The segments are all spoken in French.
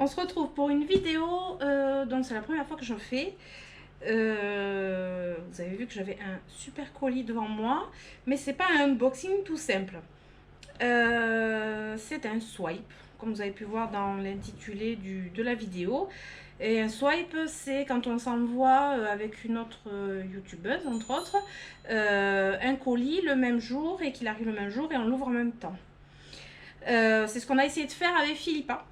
on se retrouve pour une vidéo, donc c'est la première fois que j'en fais. Vous avez vu que j'avais un super colis devant moi, mais c'est pas un unboxing tout simple. C'est un swipe, comme vous avez pu voir dans l'intitulé de la vidéo. Et un swipe, c'est quand on s'envoie avec une autre youtubeuse, entre autres, un colis le même jour et qu'il arrive le même jour et on l'ouvre en même temps. C'est ce qu'on a essayé de faire avec Philippa.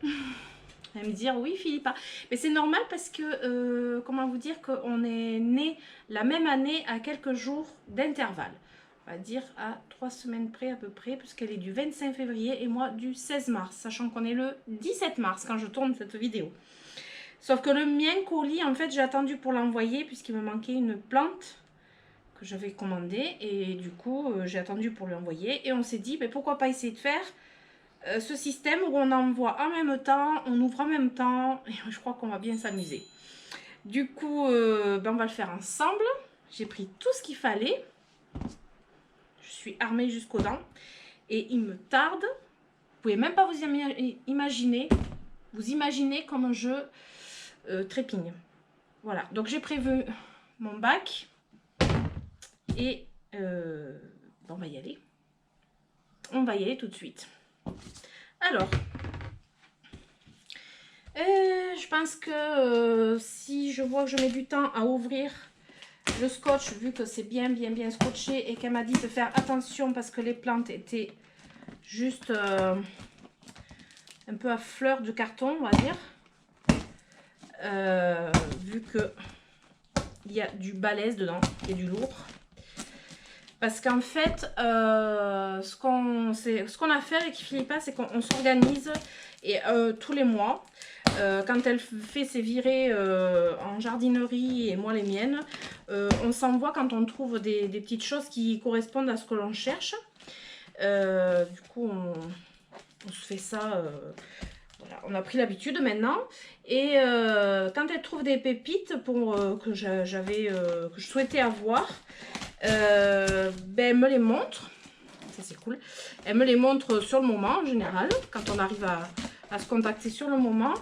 Elle va me dire oui Philippa, mais c'est normal parce que comment vous dire qu'on est né la même année à quelques jours d'intervalle, on va dire à 3 semaines près à peu près, puisqu'elle est du 25 février et moi du 16 mars, sachant qu'on est le 17 mars quand je tourne cette vidéo. Sauf que le mien colis, en fait j'ai attendu pour l'envoyer puisqu'il me manquait une plante que j'avais commandée et du coup j'ai attendu pour l'envoyer et on s'est dit mais pourquoi pas essayer de faire ce système où on envoie en même temps, on ouvre en même temps, et je crois qu'on va bien s'amuser. Du coup, on va le faire ensemble. J'ai pris tout ce qu'il fallait. Je suis armée jusqu'aux dents. Et il me tarde. Vous pouvez même pas vous imaginer. Vous imaginez comme je trépigne. Voilà, donc j'ai prévu mon bac. Et on va y aller. On va y aller tout de suite. Alors, je pense que si je vois que je mets du temps à ouvrir le scotch, vu que c'est bien scotché et qu'elle m'a dit de faire attention parce que les plantes étaient juste un peu à fleur de carton, on va dire. Vu que il y a du balèze dedans, il y a du lourd. Parce qu'en fait, ce qu'on a fait avec Philippa, c'est qu'on s'organise et tous les mois, quand elle fait ses virées en jardinerie et moi les miennes, on s'envoie quand on trouve des petites choses qui correspondent à ce que l'on cherche. Du coup, on se fait ça. Voilà, on a pris l'habitude maintenant. Et quand elle trouve des pépites que je souhaitais avoir, elle me les montre. Ça c'est cool. Elle me les montre sur le moment en général, quand on arrive à se contacter sur le moment.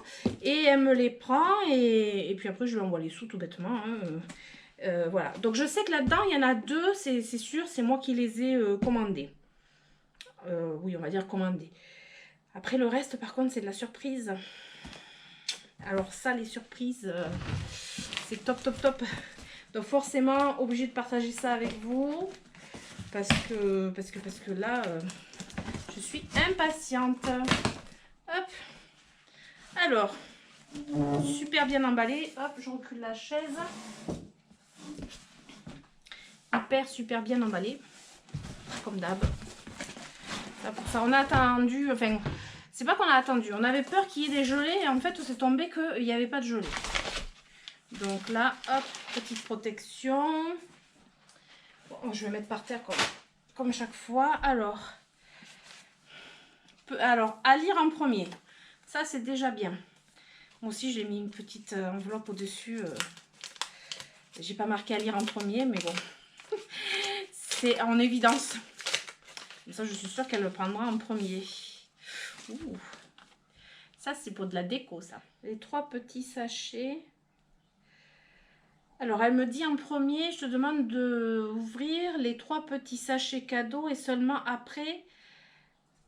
Et elle me les prend et puis après je lui envoie les sous tout bêtement. Hein. Voilà. Donc je sais que là-dedans il y en a deux, c'est sûr, c'est moi qui les ai commandés. Oui, on va dire commandés. Après le reste par contre c'est de la surprise. Alors ça les surprises, c'est top. Donc forcément obligé de partager ça avec vous. Parce que là, je suis impatiente. Hop. Alors, super bien emballé. Hop, je recule la chaise. Super bien emballé. Comme d'hab. Pour ça, on a attendu. Enfin, c'est pas qu'on a attendu. On avait peur qu'il y ait des gelées. Et en fait, c'est tombé qu'il n'y avait pas de gelée. Donc là, hop, petite protection. Bon, je vais mettre par terre comme chaque fois. Alors, à lire en premier. Ça, c'est déjà bien. Moi aussi, j'ai mis une petite enveloppe au-dessus. J'ai pas marqué à lire en premier, mais bon. C'est en évidence. Mais ça, je suis sûre qu'elle le prendra en premier. Ouh. Ça, c'est pour de la déco, ça. Les 3 petits sachets. Alors, elle me dit en premier, je te demande d'ouvrir les 3 petits sachets cadeaux et seulement après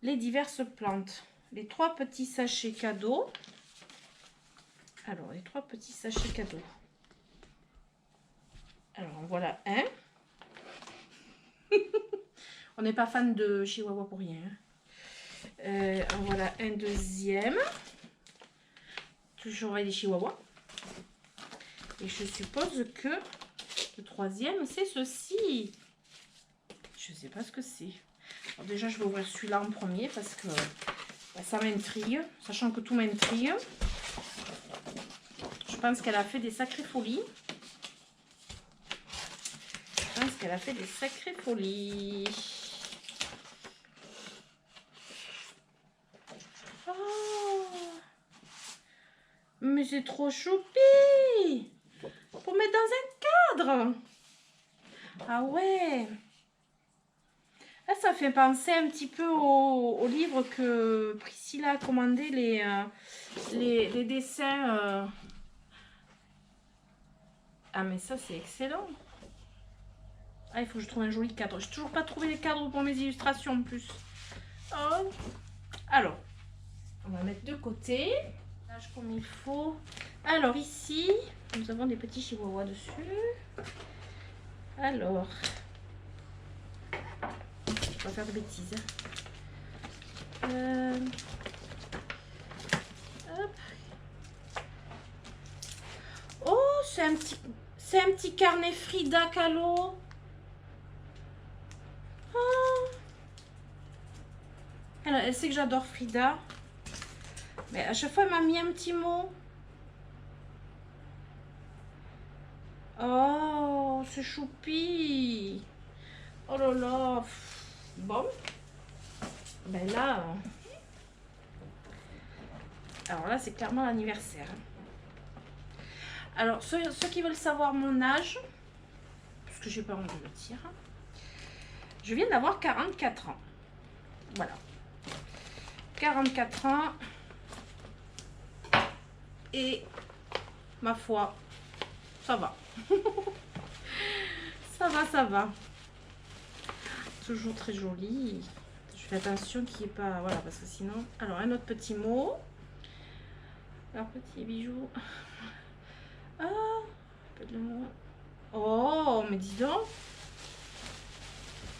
les diverses plantes. Les 3 petits sachets cadeaux. Alors, les 3 petits sachets cadeaux. Alors, voilà un. On n'est pas fan de Chihuahua pour rien. Voilà un deuxième. Toujours avec des Chihuahuas. Et je suppose que le troisième, c'est ceci. Je ne sais pas ce que c'est. Alors déjà, je vais ouvrir celui-là en premier parce que ça m'intrigue. Sachant que tout m'intrigue. Je pense qu'elle a fait des sacrées folies. Oh, mais c'est trop choupi pour mettre dans un cadre. Ah ouais. Là, ça fait penser un petit peu au livre que Priscilla a commandé, les dessins. Ah, mais ça, c'est excellent. Ah, il faut que je trouve un joli cadre. J'ai toujours pas trouvé les cadres pour mes illustrations en plus. Oh. Alors, on va mettre de côté. Lâche comme il faut. Alors, ici, nous avons des petits chihuahuas dessus. Alors, on va faire de bêtises. Hop. Oh, c'est un petit carnet Frida Kahlo. Oh. Elle sait que j'adore Frida. Mais à chaque fois, elle m'a mis un petit mot. Oh, c'est choupi. Oh là là. Bon. Ben là... Alors là, c'est clairement l'anniversaire. Alors, ceux qui veulent savoir mon âge, parce que j'ai pas envie de le dire, je viens d'avoir 44 ans. Voilà. 44 ans. Et ma foi, ça va. Ça va, ça va. Toujours très joli. Je fais attention qu'il n'y ait pas... Voilà, parce que sinon... Alors, un autre petit mot. Alors, petit bijou. Ah, un peu de mot. Oh, mais dis donc.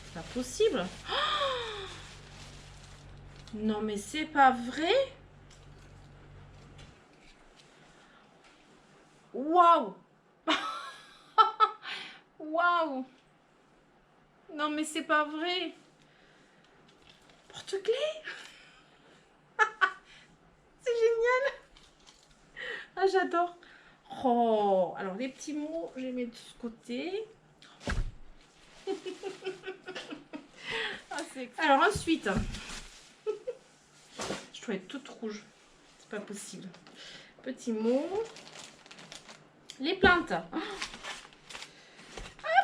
C'est pas possible. Oh, non, mais c'est pas vrai. Waouh. Waouh. Non, mais c'est pas vrai. Porte-clés. C'est génial. Ah, j'adore. Oh, alors les petits mots, je les mets de ce côté. Ah, alors ensuite, je dois être toute rouge. C'est pas possible. Petits mots. Les plantes. Ah,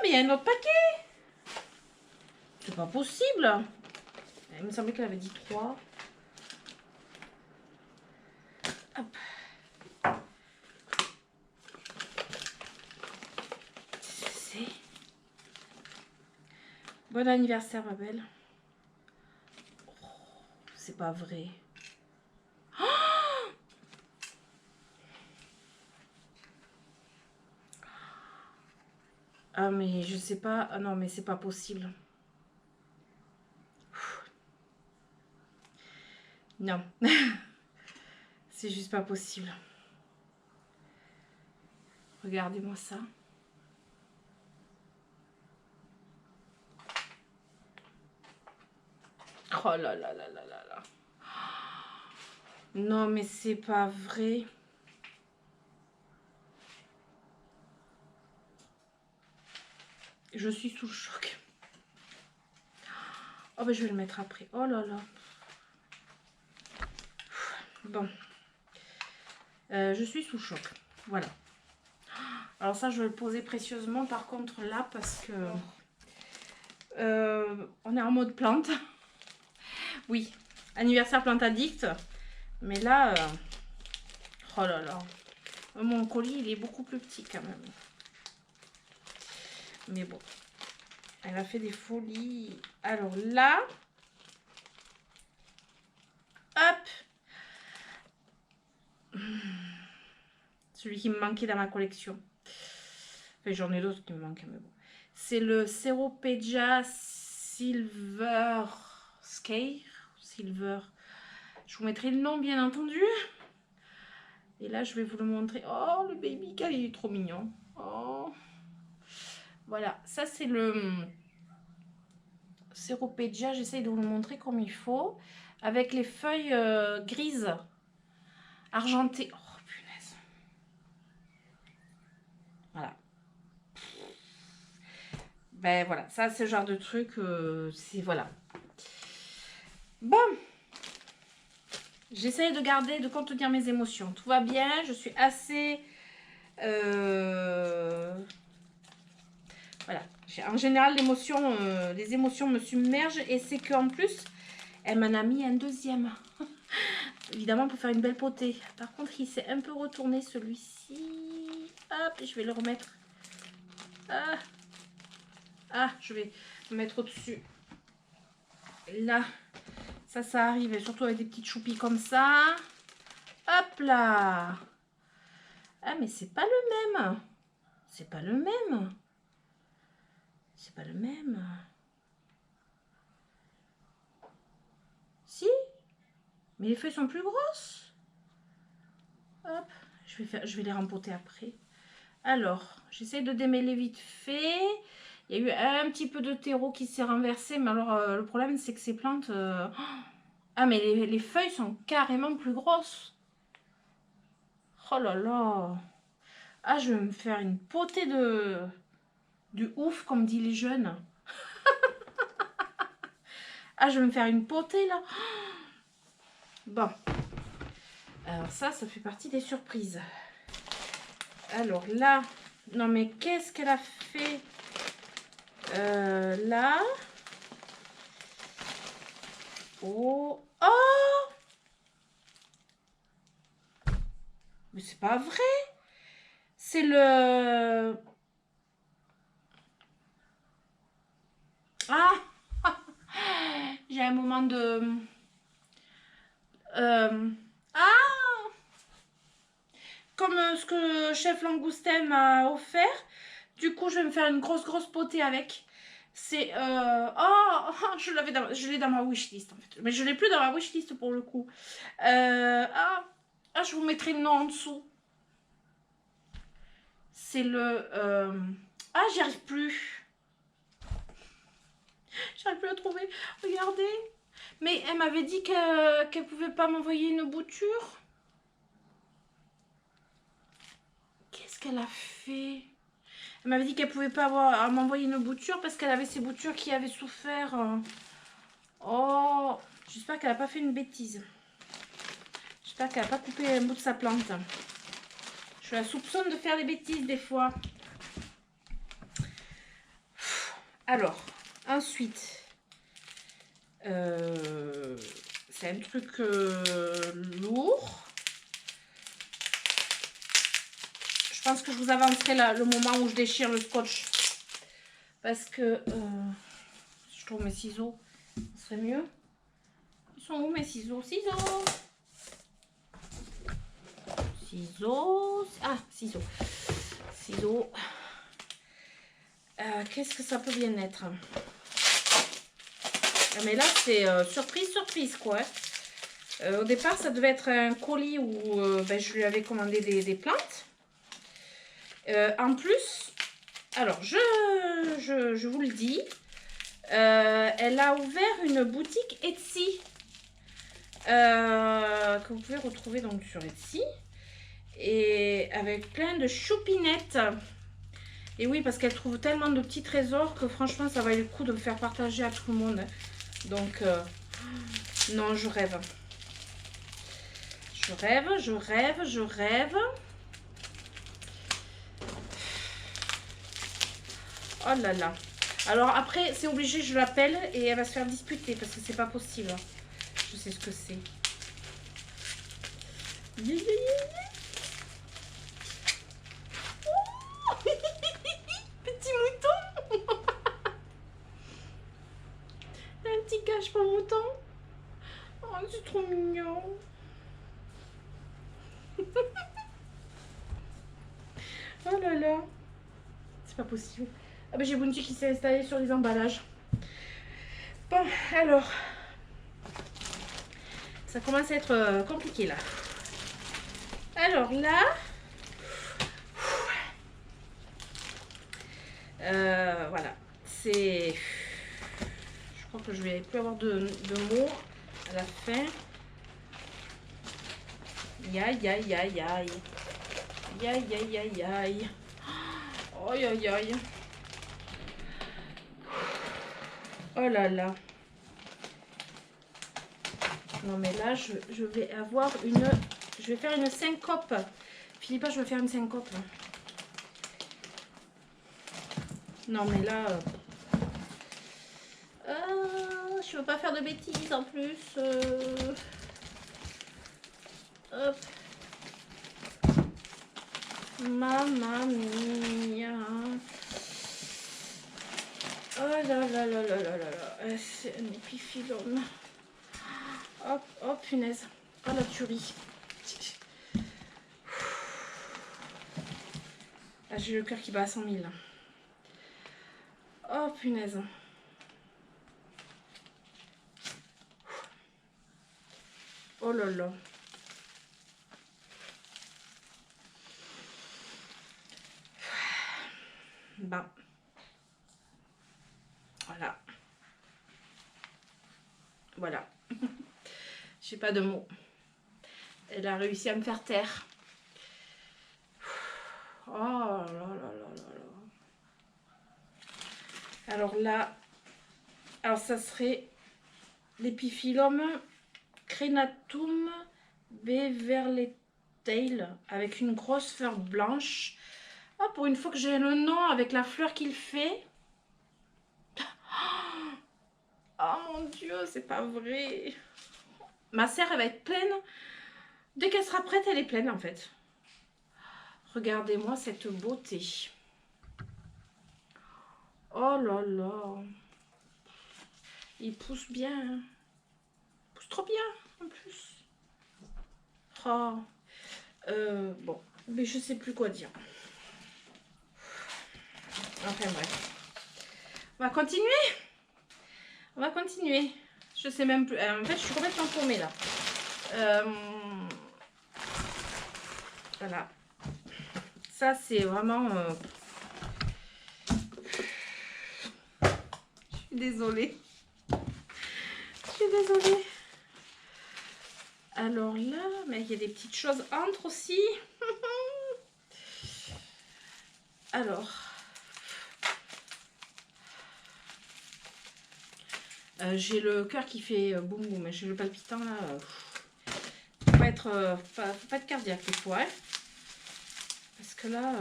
mais il y a un autre paquet. C'est pas possible. Il me semblait qu'elle avait dit 3. Hop. C'est... Bon anniversaire, ma belle. Oh, c'est pas vrai. Oh, ah, mais je sais pas. Ah non, mais c'est pas possible. Non. C'est juste pas possible. Regardez-moi ça. Oh là là là là là là. Non, mais c'est pas vrai. Je suis sous le choc. Oh, ben je vais le mettre après. Oh là là. Bon. Je suis sous choc. Voilà. Alors ça, je vais le poser précieusement par contre là parce que on est en mode plante. Oui, anniversaire plante addict. Mais là, oh là là. Mon colis, il est beaucoup plus petit quand même. Mais bon. Elle a fait des folies. Alors là. Hop. Celui qui me manquait dans ma collection. Enfin, j'en ai d'autres qui me manquent, mais bon. C'est le Ceropegia Silver Scare. Silver. Je vous mettrai le nom, bien entendu. Et là, je vais vous le montrer. Oh, le baby cat, il est trop mignon. Oh. Voilà, ça c'est le Ceropegia. J'essaye de vous le montrer comme il faut. Avec les feuilles grises, argentées. Oh, punaise. Voilà. Ben voilà, ça c'est le genre de truc, c'est voilà. Bon. J'essaye de garder, de contenir mes émotions. Tout va bien, je suis assez... Voilà, En général, les émotions me submergent. Et c'est qu'en plus, elle m'en a mis un deuxième. Évidemment, pour faire une belle potée. Par contre, il s'est un peu retourné celui-ci. Hop, je vais le remettre. Je vais le mettre au-dessus. Là, ça arrive. Et surtout avec des petites choupis comme ça. Hop là. Ah, mais c'est pas le même. C'est pas le même. C'est pas le même. Si. Mais les feuilles sont plus grosses. Hop. Je vais les rempoter après. Alors, j'essaie de démêler vite fait. Il y a eu un petit peu de terreau qui s'est renversé. Mais alors, le problème, c'est que ces plantes... Ah, mais les feuilles sont carrément plus grosses. Oh là là. Ah, je vais me faire une potée de ouf, comme disent les jeunes. Ah, je vais me faire une potée, là. Bon. Alors ça fait partie des surprises. Alors là... Non, mais qu'est-ce qu'elle a fait là? Oh! Oh! Mais c'est pas vrai! C'est le... Ah! J'ai un moment de... Comme ce que Chef Langoustin m'a offert. Du coup, je vais me faire une grosse potée avec. C'est... je l'ai dans ma wishlist en fait. Mais je l'ai plus dans ma wishlist pour le coup. Je vous mettrai le nom en dessous. C'est le... j'y arrive plus. J'arrive plus à trouver. Regardez. Mais elle m'avait dit qu'elle pouvait pas m'envoyer une bouture. Qu'est-ce qu'elle a fait? Elle m'avait dit qu'elle pouvait pas m'envoyer une bouture parce qu'elle avait ses boutures qui avaient souffert. Oh, j'espère qu'elle n'a pas fait une bêtise. J'espère qu'elle n'a pas coupé un bout de sa plante. Je la soupçonne de faire des bêtises des fois. Alors, ensuite, c'est un truc lourd. Je pense que je vous avancerai là, le moment où je déchire le scotch. Parce que si je trouve mes ciseaux, ce serait mieux. Ils sont où mes ciseaux? Ciseaux! Ciseaux. Ah, ciseaux. Ciseaux. Qu'est-ce que ça peut bien être? Mais là, c'est surprise, quoi. Au départ, ça devait être un colis où je lui avais commandé des plantes. En plus, alors, je vous le dis, elle a ouvert une boutique Etsy que vous pouvez retrouver donc sur Etsy. Et avec plein de choupinettes. Et oui, parce qu'elle trouve tellement de petits trésors que franchement, ça valait le coup de me faire partager à tout le monde. Donc, non, je rêve. Je rêve. Oh là là. Alors après, c'est obligé, je l'appelle et elle va se faire disputer parce que c'est pas possible. Je sais ce que c'est. Petit mouton. Un petit cache pour mouton. Oh, c'est trop mignon. Oh là là. C'est pas possible. Ah ben j'ai Bounty qui s'est installé sur les emballages. Bon, alors. Ça commence à être compliqué là. Alors là. Voilà. C'est... Je crois que je vais plus avoir de mots à la fin. Aïe, aïe, aïe, aïe. Aïe, aïe, aïe, aïe. Aïe, aïe, aïe. Oh là là. Non mais là, je vais avoir une... Je vais faire une syncope. Philippa, je vais faire une syncope. Non, mais là... je veux pas faire de bêtises en plus. Hop. Mamma mia. Oh là là là là là là là. C'est un épiphyllum. Hop, oh punaise. Oh la tuerie. Ah, j'ai le cœur qui bat à 100 000. Oh punaise. Oh là là. Bah. Voilà. Voilà. J'ai pas de mots. Elle a réussi à me faire taire. Oh là là là là là. Alors là, alors ça serait l'épiphyllum crenatum beverletail avec une grosse fleur blanche. Oh, pour une fois que j'ai le nom avec la fleur qu'il fait. Oh mon Dieu, c'est pas vrai. Ma serre, elle va être pleine. Dès qu'elle sera prête, elle est pleine en fait. Regardez-moi cette beauté. Oh là là. Il pousse bien. Il pousse trop bien en plus. Oh. Bon, mais je sais plus quoi dire. Enfin bref. On va continuer. On va continuer. Je sais même plus. En fait, je suis complètement paumée là. Voilà. Ça, c'est vraiment... Je suis désolée. Je suis désolée. Alors là, mais il y a des petites choses entre aussi. Alors... j'ai le cœur qui fait boum boum. J'ai le palpitant là. Faut pas être, faut pas être cardiaque des fois. Hein, parce que là...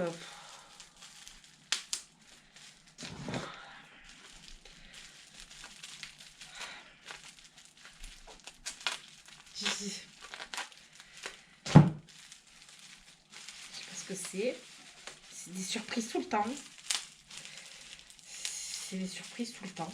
je sais pas ce que c'est. C'est des surprises tout le temps. C'est des surprises tout le temps.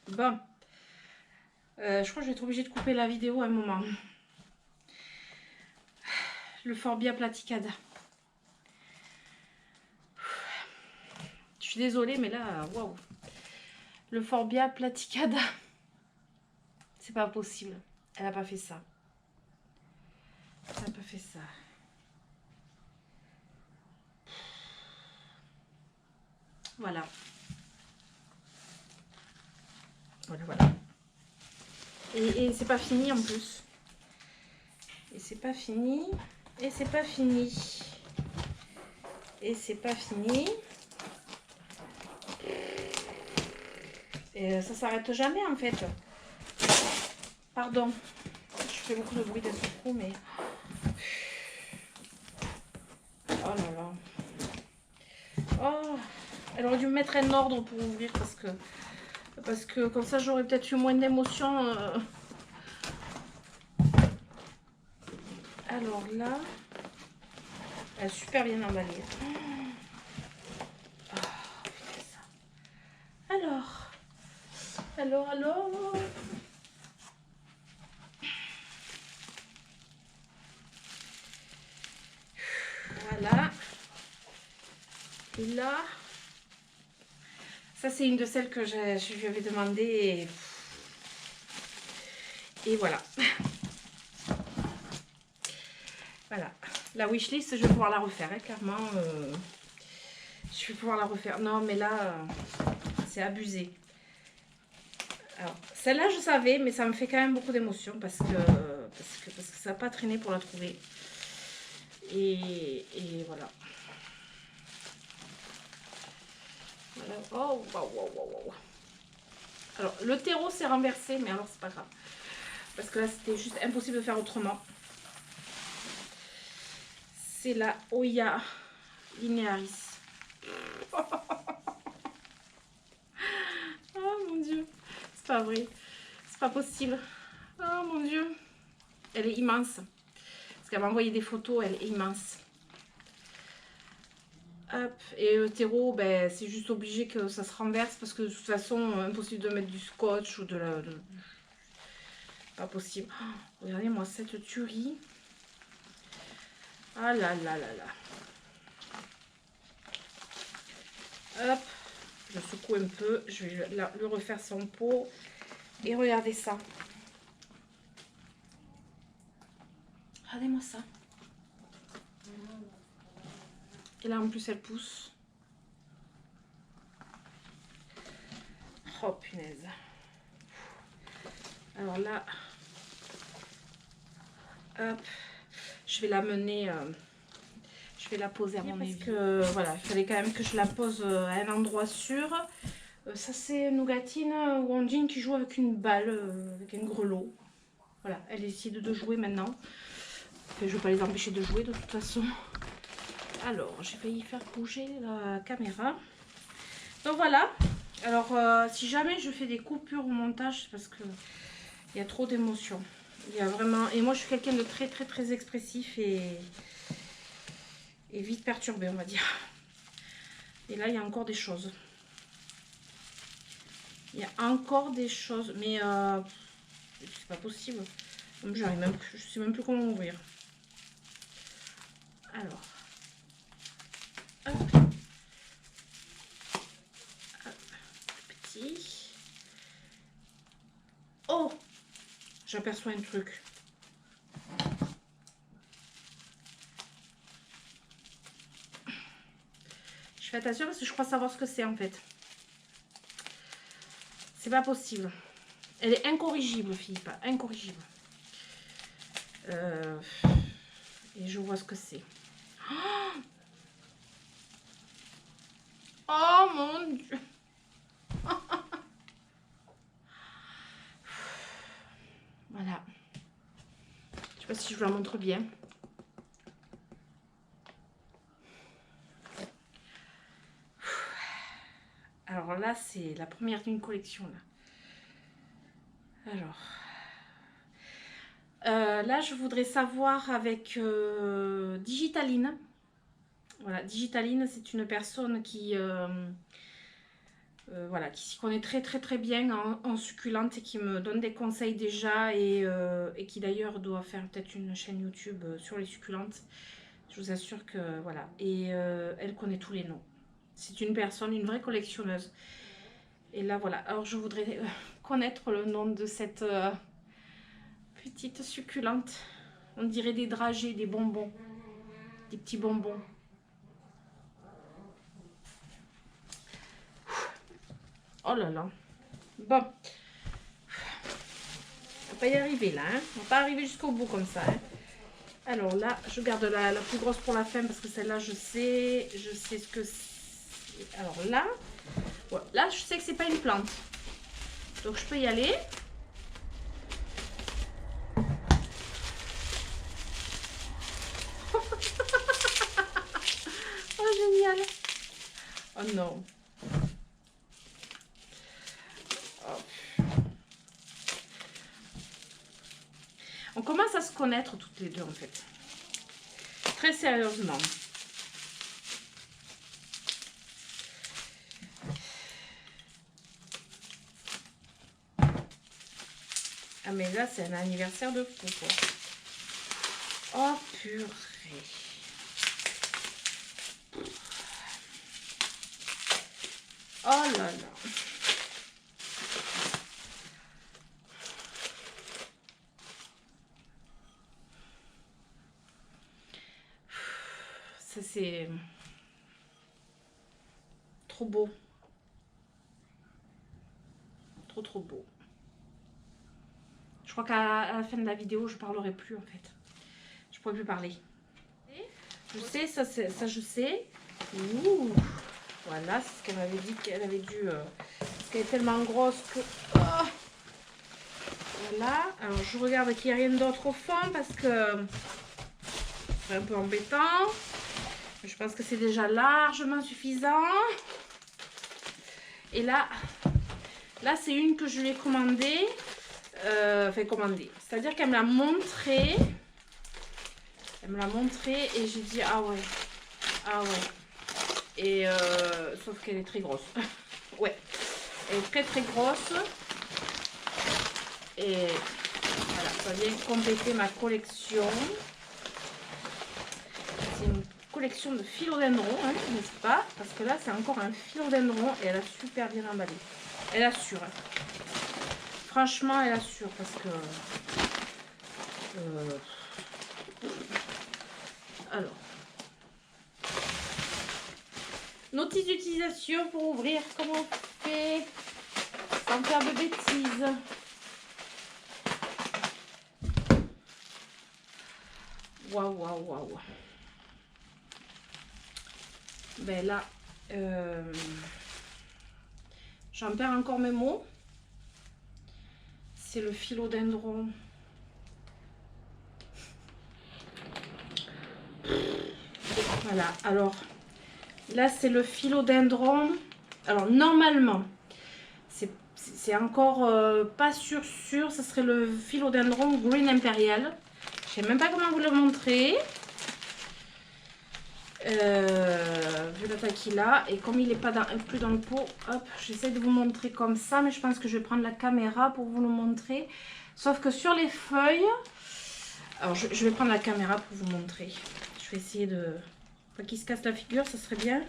Bon, je crois que je vais être obligée de couper la vidéo à un moment. Le Forbia platicada. Je suis désolée, mais là, waouh. Le Forbia platicada. C'est pas possible. Elle a pas fait ça. Elle a pas fait ça. Voilà. Voilà, voilà. Et c'est pas fini en plus. Et c'est pas fini. Et c'est pas fini. Et c'est pas fini. Et ça s'arrête jamais en fait. Pardon. Je fais beaucoup de bruit d'un seul coup, mais... Oh là là. Oh. Elle aurait dû me mettre un ordre pour ouvrir parce que comme ça j'aurais peut-être eu moins d'émotions. Alors là, elle est super bien emballée. Oh, putain, ça. Alors. Voilà. Et là, ça c'est une de celles que je lui avais demandé. Et voilà. Voilà. La wishlist, je vais pouvoir la refaire, hein, clairement. Je vais pouvoir la refaire. Non, mais là, c'est abusé. Alors, celle-là, je savais, mais ça me fait quand même beaucoup d'émotion parce que ça n'a pas traîné pour la trouver. Et voilà. Voilà. Oh, waouh, waouh, waouh, waouh. Alors, le terreau s'est renversé, mais alors, c'est pas grave. Parce que là, c'était juste impossible de faire autrement. C'est la Oya Linearis. Oh mon Dieu. C'est pas vrai. C'est pas possible. Oh mon Dieu. Elle est immense. Parce qu'elle m'a envoyé des photos, elle est immense. Hop. Et le terreau, ben, c'est juste obligé que ça se renverse parce que de toute façon, impossible de mettre du scotch ou de la... Pas possible. Oh, regardez-moi cette tuerie. Ah là là là là. Hop. Je secoue un peu. Je vais lui refaire son pot. Et regardez ça. Regardez-moi ça. Et là, en plus, elle pousse. Oh, punaise. Alors là, hop, je vais la mener, je vais la poser à mon avis. Parce que, voilà, il fallait quand même que je la pose à un endroit sûr. Ça, c'est Nougatine ou Ondine qui joue avec une balle, avec un grelot. Voilà, elle décide de jouer maintenant. Enfin, je ne vais pas les empêcher de jouer de toute façon. Alors, j'ai failli faire bouger la caméra. Donc voilà. Alors, si jamais je fais des coupures au montage, c'est parce que il y a trop d'émotions. Il y a vraiment... Et moi, je suis quelqu'un de très, très, très expressif et vite perturbé, on va dire. Et là, il y a encore des choses. Il y a encore des choses, mais c'est pas possible. J'arrive même, je sais même plus comment ouvrir. Alors, hop, hop, petit. Oh, j'aperçois un truc. Je fais attention parce que je crois savoir ce que c'est en fait. C'est pas possible. Elle est incorrigible, Philippe, incorrigible. Et je vois ce que c'est. Oh mon Dieu. Voilà. Je sais pas si je vous la montre bien. Alors là, c'est la première d'une collection. Là. Alors. Là, je voudrais savoir avec Digitaline. Voilà, Digitaline, c'est une personne qui... voilà, qui s'y connaît très très très bien en succulente et qui me donne des conseils déjà et qui d'ailleurs doit faire peut-être une chaîne YouTube sur les succulentes. Je vous assure que voilà. Et elle connaît tous les noms. C'est une personne, une vraie collectionneuse. Et là voilà. Alors je voudrais connaître le nom de cette petite succulente. On dirait des dragées, des bonbons. Des petits bonbons. Oh là là. Bon. On va pas y arriver là. Hein. On va pas arriver jusqu'au bout comme ça. Hein. Alors là, je garde la plus grosse pour la fin parce que celle-là, je sais ce que c'est. Alors là, voilà. Là, je sais que c'est pas une plante. Donc je peux y aller. Oh, génial. Oh non. Oh. On commence à se connaître toutes les deux en fait. Très sérieusement. Ah mais là c'est un anniversaire de fou quoi. Oh purée. Oh là là. Ça c'est trop beau. Trop trop beau. crois qu'à la fin de la vidéo, je parlerai plus en fait. Je pourrai plus parler. Je sais, ça je sais. Ouh, voilà, c'est ce qu'elle m'avait dit qu'elle avait dû... parce qu'elle est tellement grosse que... Oh, voilà, alors je regarde qu'il n'y a rien d'autre au fond parce que c'est un peu embêtant. Je pense que c'est déjà largement suffisant. Et là c'est une que je lui ai commandée. Enfin commandée. C'est-à-dire qu'elle me l'a montré. Elle me l'a montré et j'ai dit ah ouais. Ah ouais. Et sauf qu'elle est très grosse. Ouais. Elle est très très grosse. Et voilà, ça vient compléter ma collection. C'est une collection de philodendrons, hein, n'est-ce pas? Parce que là, c'est encore un philodendron et elle a super bien emballé. Elle assure. Franchement, elle assure parce que... alors. Notice d'utilisation pour ouvrir. Comment on fait sans faire de bêtises? Waouh, waouh, waouh. Ben là, j'en perds encore mes mots. C'est le philodendron. Voilà, alors là c'est le philodendron. Alors normalement, c'est encore pas sûr, ça serait le philodendron Green Imperial. Je sais même pas comment vous le montrer. Vu la taille qu'il a et comme il n'est pas plus dans le pot, hop, j'essaie de vous montrer comme ça, mais je pense que je vais prendre la caméra pour vous le montrer. Sauf que sur les feuilles, alors je vais prendre la caméra pour vous montrer. Je vais essayer de pas qu'il se casse la figure, ça serait bien.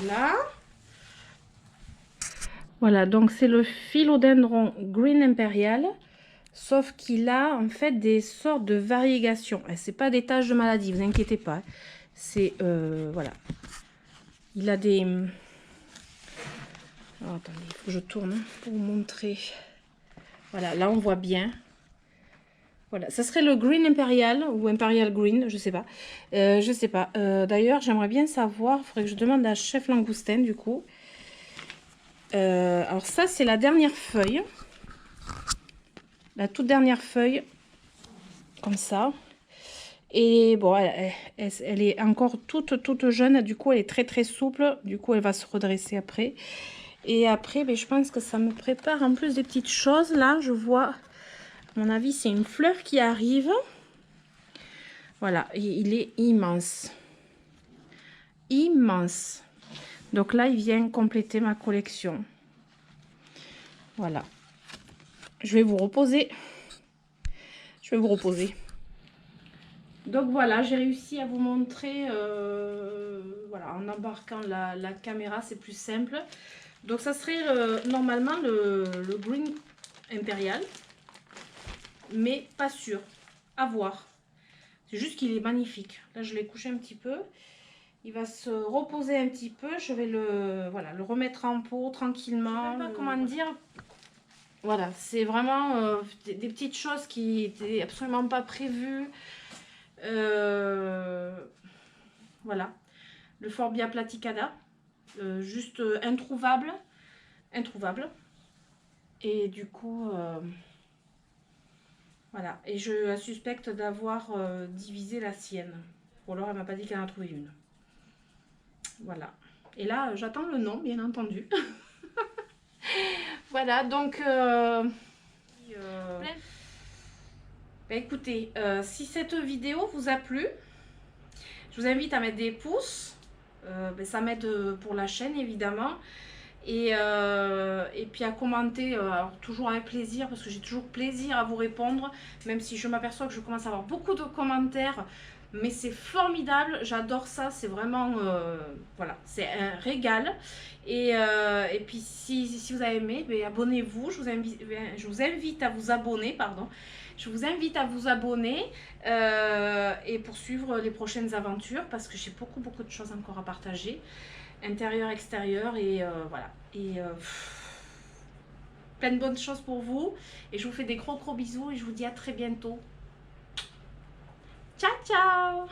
Voilà. Voilà, donc c'est le philodendron Green Imperial. Sauf qu'il a en fait des sortes de variégations. C'est pas des taches de maladie, vous inquiétez pas. C'est voilà. Il a des... oh, attendez, il faut que je tourne pour vous montrer. Voilà, là on voit bien. Voilà, ça serait le Green Imperial ou Imperial Green, je sais pas. Je sais pas. D'ailleurs, j'aimerais bien savoir. Il faudrait que je demande à Chef Langoustin du coup. Alors ça, c'est la dernière feuille. La toute dernière feuille, comme ça. Et bon, elle est encore toute jeune, du coup elle est très très souple, du coup elle va se redresser après. Et après, ben, je pense que ça me prépare en plus des petites choses. Là, je vois, à mon avis, c'est une fleur qui arrive. Voilà, et il est immense. Immense. Donc là, il vient compléter ma collection. Voilà. Je vais vous reposer. Je vais vous reposer. Donc voilà, j'ai réussi à vous montrer, voilà, en embarquant la caméra, c'est plus simple. Donc ça serait normalement le Green Imperial, mais pas sûr, à voir. C'est juste qu'il est magnifique. Là, je l'ai couché un petit peu. Il va se reposer un petit peu. Je vais voilà, le remettre en pot tranquillement. Je sais pas comment dire. Voilà, c'est vraiment des petites choses qui n'étaient absolument pas prévues. Voilà, le Forbia platicada, juste introuvable. Et du coup, voilà. Et je la suspecte d'avoir divisé la sienne. Ou alors elle m'a pas dit qu'elle en a trouvé une. Voilà. Et là, j'attends le nom, bien entendu. Voilà, donc... bah, écoutez, si cette vidéo vous a plu, je vous invite à mettre des pouces. Ben, ça m'aide pour la chaîne, évidemment. Et puis à commenter, alors, toujours avec plaisir, parce que j'ai toujours plaisir à vous répondre, même si je m'aperçois que je commence à avoir beaucoup de commentaires. Mais c'est formidable, j'adore ça, c'est vraiment, voilà, c'est un régal. Et puis si vous avez aimé, ben, abonnez-vous, je vous invite à vous abonner, pardon. Je vous invite à vous abonner et poursuivre les prochaines aventures, parce que j'ai beaucoup de choses encore à partager, intérieur, extérieur, et voilà. Et plein de bonnes choses pour vous. Et je vous fais des gros bisous et je vous dis à très bientôt. Ciao, ciao!